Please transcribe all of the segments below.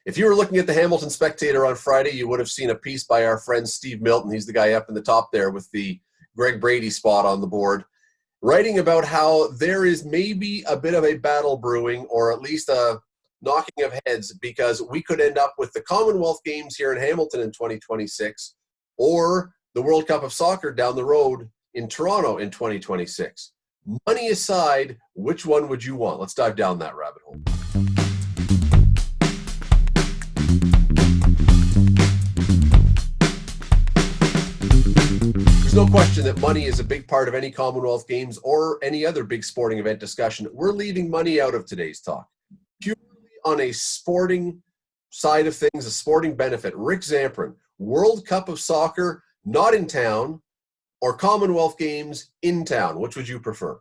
If you were looking at the Hamilton Spectator on Friday, you would have seen a piece by our friend Steve Milton. He's the guy up in the top there with the Greg Brady spot on the board, writing about how there is maybe a bit of a battle brewing, or at least a knocking of heads, because we could end up with the Commonwealth Games here in Hamilton in 2026, or the World Cup of Soccer down the road in Toronto in 2026. Money aside, which one would you want? Let's dive down that rabbit hole. There's no question that money is a big part of any Commonwealth Games or any other big sporting event discussion. We're leaving money out of today's talk. Purely on a sporting side of things, a sporting benefit. Rick Zamprin, World Cup of Soccer, not in town, or Commonwealth Games in town? Which would you prefer?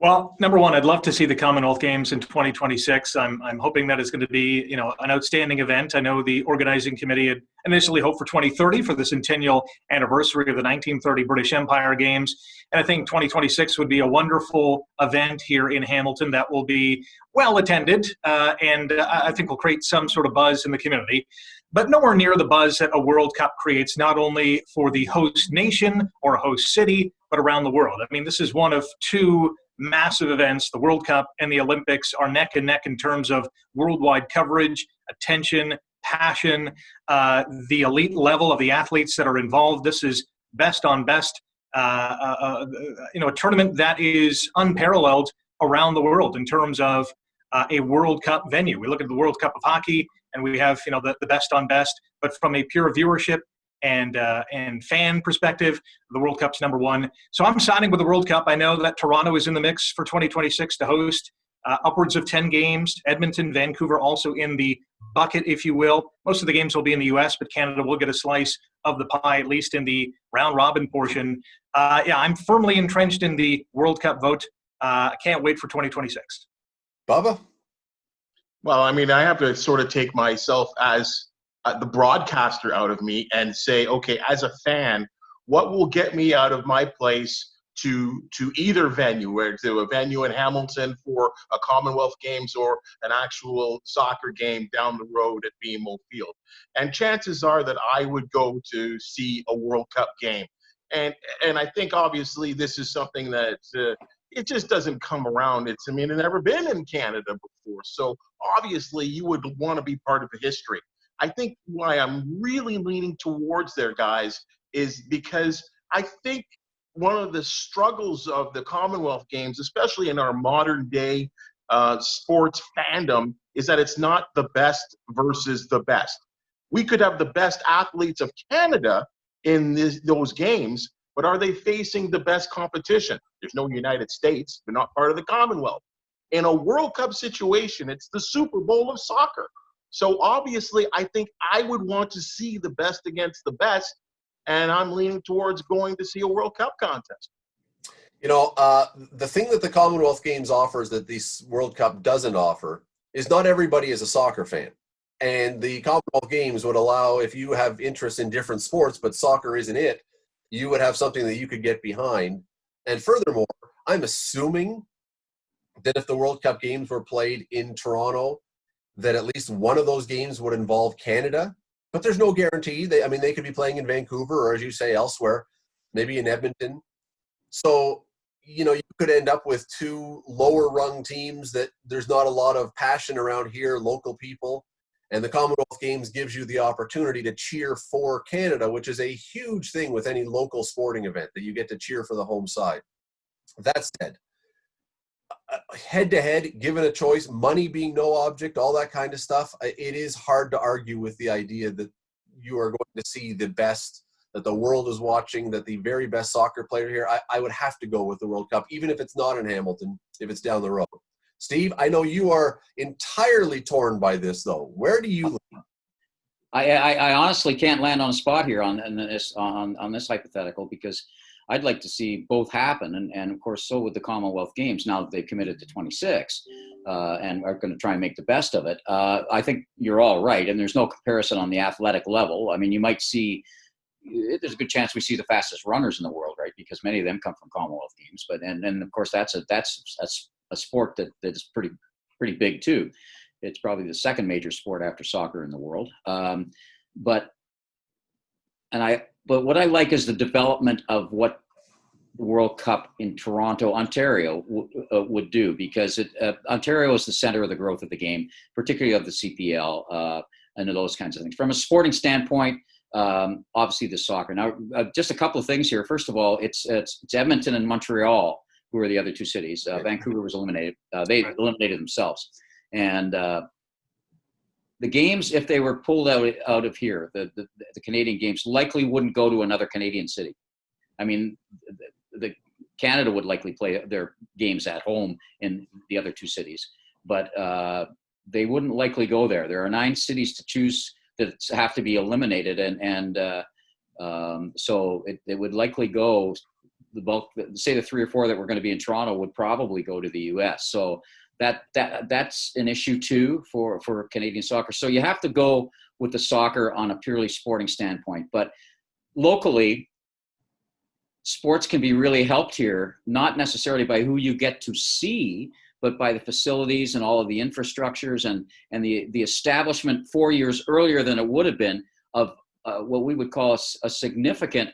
Well, number one, I'd love to see the Commonwealth Games in 2026. I'm hoping that it's going to be, an outstanding event. I know the organizing committee had initially hoped for 2030 for the centennial anniversary of the 1930 British Empire Games. And I think 2026 would be a wonderful event here in Hamilton that will be well attended, and I think will create some sort of buzz in the community, but nowhere near the buzz that a World Cup creates, not only for the host nation or host city, but around the world. I mean, this is one of two massive events. The World Cup and the Olympics are neck and neck in terms of worldwide coverage, attention, passion, the elite level of the athletes that are involved. This is best on best, a tournament that is unparalleled around the world in terms of a World Cup venue. We look at the World Cup of Hockey and we have, the best on best, but from a pure viewership and fan perspective, the World Cup's number one. So I'm signing with the World Cup. I know that Toronto is in the mix for 2026 to host upwards of 10 games. Edmonton, Vancouver also in the bucket, if you will. Most of the games will be in the U.S., but Canada will get a slice of the pie, at least in the round-robin portion. I'm firmly entrenched in the World Cup vote. I can't wait for 2026. Bubba? Well, I mean, I have to sort of take myself as the broadcaster out of me and say, okay, as a fan, what will get me out of my place to either venue, where to a venue in Hamilton for a Commonwealth Games or an actual soccer game down the road at BMO Field? And chances are that I would go to see a World Cup game. And I think obviously this is something that it just doesn't come around. It's never been in Canada before. So obviously you would want to be part of the history. I think why I'm really leaning towards there, guys, is because I think one of the struggles of the Commonwealth Games, especially in our modern day sports fandom, is that it's not the best versus the best. We could have the best athletes of Canada in those games, but are they facing the best competition? There's no United States. They're not part of the Commonwealth. In a World Cup situation, it's the Super Bowl of soccer. So obviously, I think I would want to see the best against the best, and I'm leaning towards going to see a World Cup contest. The thing that the Commonwealth Games offers that this World Cup doesn't offer is not everybody is a soccer fan. And the Commonwealth Games would allow, if you have interest in different sports, but soccer isn't it, you would have something that you could get behind. And furthermore, I'm assuming that if the World Cup Games were played in Toronto, that at least one of those games would involve Canada, but there's no guarantee. They could be playing in Vancouver or, as you say, elsewhere, maybe in Edmonton. So, you could end up with two lower rung teams that there's not a lot of passion around here, local people. And the Commonwealth Games gives you the opportunity to cheer for Canada, which is a huge thing with any local sporting event, that you get to cheer for the home side. That said, head-to-head, given a choice, money being no object, all that kind of stuff, it is hard to argue with the idea that you are going to see the best, that the world is watching, that the very best soccer player here. I would have to go with the World Cup, even if it's not in Hamilton, if it's down the road. Steve, I know you are entirely torn by this, though. Where do you lean? I honestly can't land on a spot here on this hypothetical, because I'd like to see both happen, and of course, so would the Commonwealth Games, now that they've committed to 26 and are going to try and make the best of it. I think you're all right, and there's no comparison on the athletic level. I mean, you might see, there's a good chance we see the fastest runners in the world, right? Because many of them come from Commonwealth Games, but and of course that's a sport that is pretty big too. It's probably the second major sport after soccer in the world. But what I like is the development of what the World Cup in Toronto, Ontario would do, because Ontario is the center of the growth of the game, particularly of the CPL and those kinds of things. From a sporting standpoint, obviously the soccer. Now, just a couple of things here. First of all, it's Edmonton and Montreal who are the other two cities. Vancouver was eliminated. They eliminated themselves. And the games, if they were pulled out of here, the Canadian games likely wouldn't go to another Canadian city. I mean, the Canada would likely play their games at home in the other two cities, but they wouldn't likely go there. There are 9 cities to choose that have to be eliminated, and so it would likely go. The bulk, say the 3 or 4 that were going to be in Toronto, would probably go to the U.S. So that's an issue too for Canadian soccer. So you have to go with the soccer on a purely sporting standpoint, but locally, sports can be really helped here, not necessarily by who you get to see, but by the facilities and all of the infrastructures and the establishment 4 years earlier than it would have been of what we would call a significant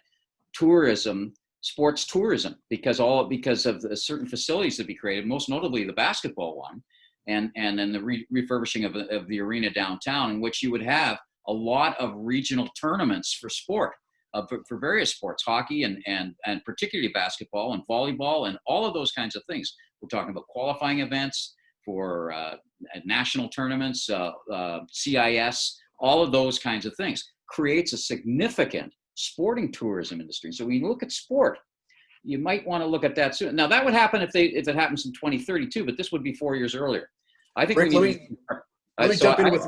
tourism, sports tourism, because of the certain facilities that be created, most notably the basketball one, and then the refurbishing of the arena downtown, in which you would have a lot of regional tournaments for sport. For various sports, hockey and particularly basketball and volleyball and all of those kinds of things. We're talking about qualifying events for national tournaments, CIS, all of those kinds of things. Creates a significant sporting tourism industry. So when you look at sport, you might want to look at that soon. Now that would happen if it happens in 2032, but this would be 4 years earlier. I think Rick, let me jump in with.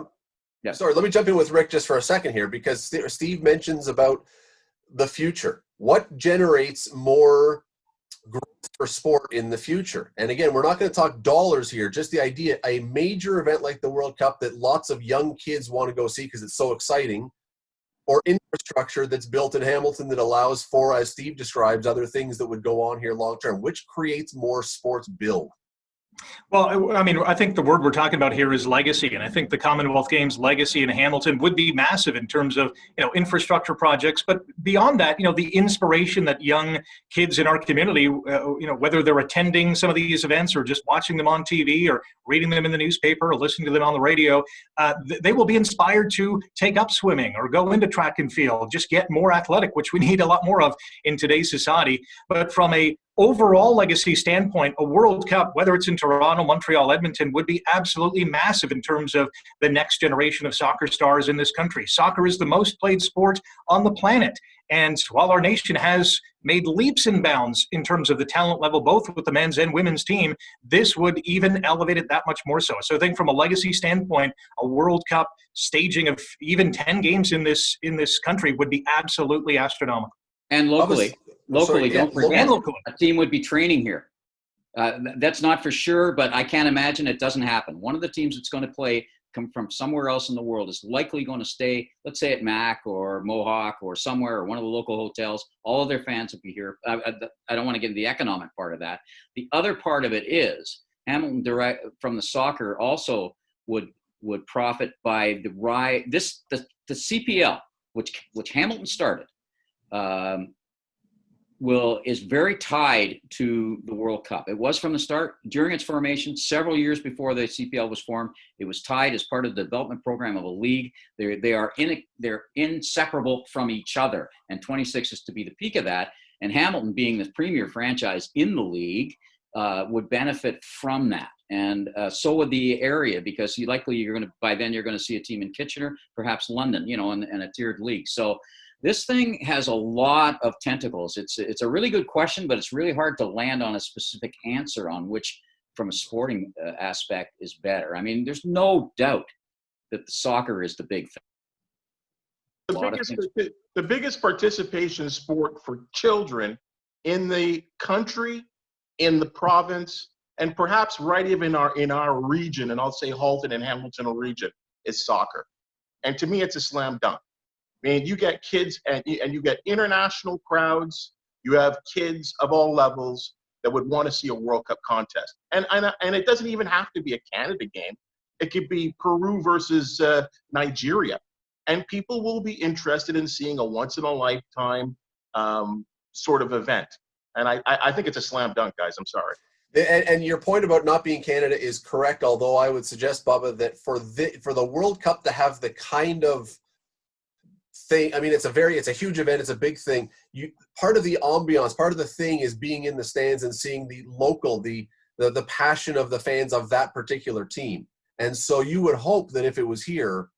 Yeah. Sorry, let me jump in with Rick just for a second here, because Steve mentions about the future. What generates more growth for sport in the future? And again, we're not going to talk dollars here, just the idea, a major event like the World Cup that lots of young kids want to go see because it's so exciting, or infrastructure that's built in Hamilton that allows for, as Steve describes, other things that would go on here long term. Which creates more sports build? Well, I mean, I think the word we're talking about here is legacy, and I think the Commonwealth Games legacy in Hamilton would be massive in terms of, infrastructure projects. But beyond that, the inspiration that young kids in our community, whether they're attending some of these events or just watching them on TV or reading them in the newspaper or listening to them on the radio, they will be inspired to take up swimming or go into track and field, just get more athletic, which we need a lot more of in today's society. But from a overall legacy standpoint, a World Cup, whether it's in Toronto, Montreal, Edmonton, would be absolutely massive in terms of the next generation of soccer stars in this country. Soccer is the most played sport on the planet. And while our nation has made leaps and bounds in terms of the talent level, both with the men's and women's team, this would even elevate it that much more so. So I think from a legacy standpoint, a World Cup staging of even 10 games in this country would be absolutely astronomical. And locally, don't forget, a team would be training here. That's not for sure, but I can't imagine it doesn't happen. One of the teams that's going to come from somewhere else in the world is likely going to stay, let's say at Mac or Mohawk or somewhere, or one of the local hotels. All of their fans would be here. I don't want to get into the economic part of that. The other part of it is Hamilton from the soccer also would profit by the CPL, which Hamilton started. Is very tied to the World Cup. It was from the start. During its formation, several years before the CPL was formed, it was tied as part of the development program of a league. They're inseparable from each other, and 26 is to be the peak of that. And Hamilton, being the premier franchise in the league, would benefit from that. And so would the area, because by then you're going to see a team in Kitchener, perhaps London, and a tiered league. So this thing has a lot of tentacles. It's a really good question, but it's really hard to land on a specific answer on which, from a sporting aspect, is better. I mean, there's no doubt that the soccer is the big thing. The biggest participation sport for children in the country, in the province, and perhaps right even in our region, and I'll say Halton and Hamilton region, is soccer. And to me, it's a slam dunk. I mean, you get kids and you get international crowds. You have kids of all levels that would want to see a World Cup contest. And it doesn't even have to be a Canada game. It could be Peru versus Nigeria. And people will be interested in seeing a once-in-a-lifetime sort of event. And I think it's a slam dunk, guys. I'm sorry. And your point about not being Canada is correct, although I would suggest, Bubba, that for the World Cup to have the kind of thing, I mean, it's a huge event, it's a big thing. Part of the ambiance, part of the thing is being in the stands and seeing the local, the passion of the fans of that particular team. And so you would hope that if it was here,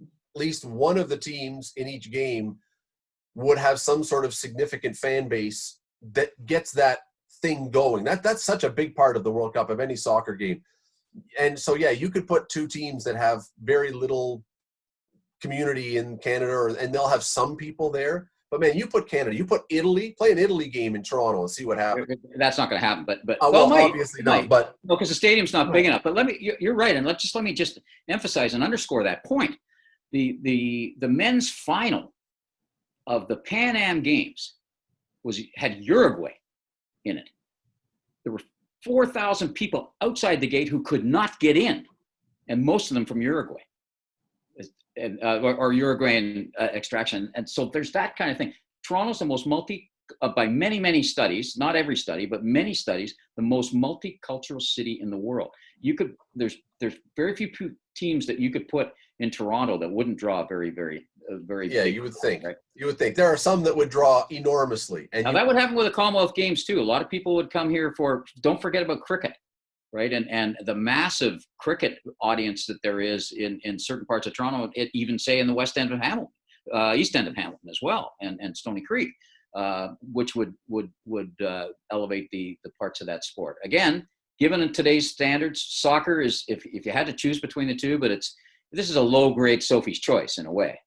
at least one of the teams in each game would have some sort of significant fan base that gets that thing going. That's such a big part of the World Cup, of any soccer game. And so, yeah, you could put two teams that have very little community in Canada, and they'll have some people there. But man, you put Canada, you put Italy, play an Italy game in Toronto and see what happens. That's not going to happen. But well, obviously not. But no, because the stadium's not big enough. But you're right, and let me just emphasize and underscore that point. The men's final of the Pan Am Games had Uruguay in it. There were 4,000 people outside the gate who could not get in, and most of them from Uruguay, or Uruguayan extraction. And so there's that kind of thing. Toronto's the most by many studies, not every study, but many studies, the most multicultural city in the world. There's very few teams that you could put in Toronto that wouldn't draw very yeah, big, you would think. right? You would think there are some that would draw enormously. And now that would happen with the Commonwealth Games too. A lot of people would come here don't forget about cricket, right? And the massive cricket audience that there is in certain parts of Toronto, even say in the West End of Hamilton, East End of Hamilton as well, and Stony Creek, which would elevate the parts of that sport. Again, given in today's standards, soccer is, if you had to choose between the two, but this is a low grade Sophie's choice in a way.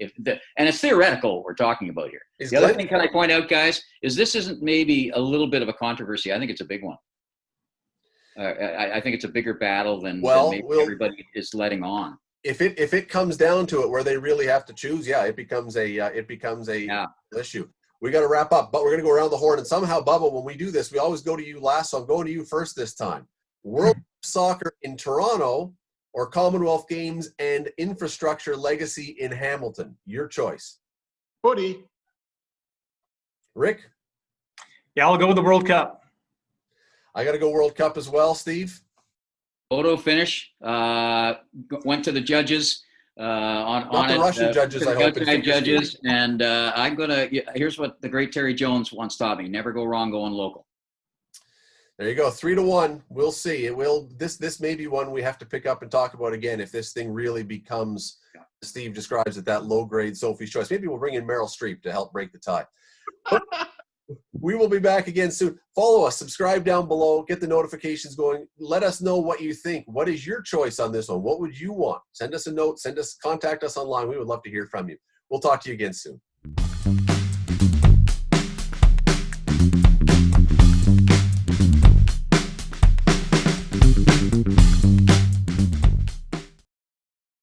And it's theoretical what we're talking about here. The other thing, can I point out, guys, is this isn't maybe a little bit of a controversy. I think it's a big one. I think it's a bigger battle than maybe everybody is letting on. If it comes down to it, where they really have to choose, yeah, it becomes a issue. We got to wrap up, but we're going to go around the horn. And somehow, Bubba, when we do this, we always go to you last. So I'm going to you first this time. World Soccer in Toronto, or Commonwealth Games and infrastructure legacy in Hamilton? Your choice. Footy. Rick? Yeah, I'll go with the World Cup. I got to go World Cup as well. Steve? Photo finish. Went to the judges. Not the Russian judges, I hope. Judges. And I'm going to, here's what the great Terry Jones once taught me. Never go wrong going local. There you go, 3-1. We'll see. It will. This may be one we have to pick up and talk about again if this thing really becomes, Steve describes it, that low-grade Sophie's Choice. Maybe we'll bring in Meryl Streep to help break the tie. We will be back again soon. Follow us, subscribe down below, get the notifications going. Let us know what you think. What is your choice on this one? What would you want? Send us a note. Contact us online. We would love to hear from you. We'll talk to you again soon.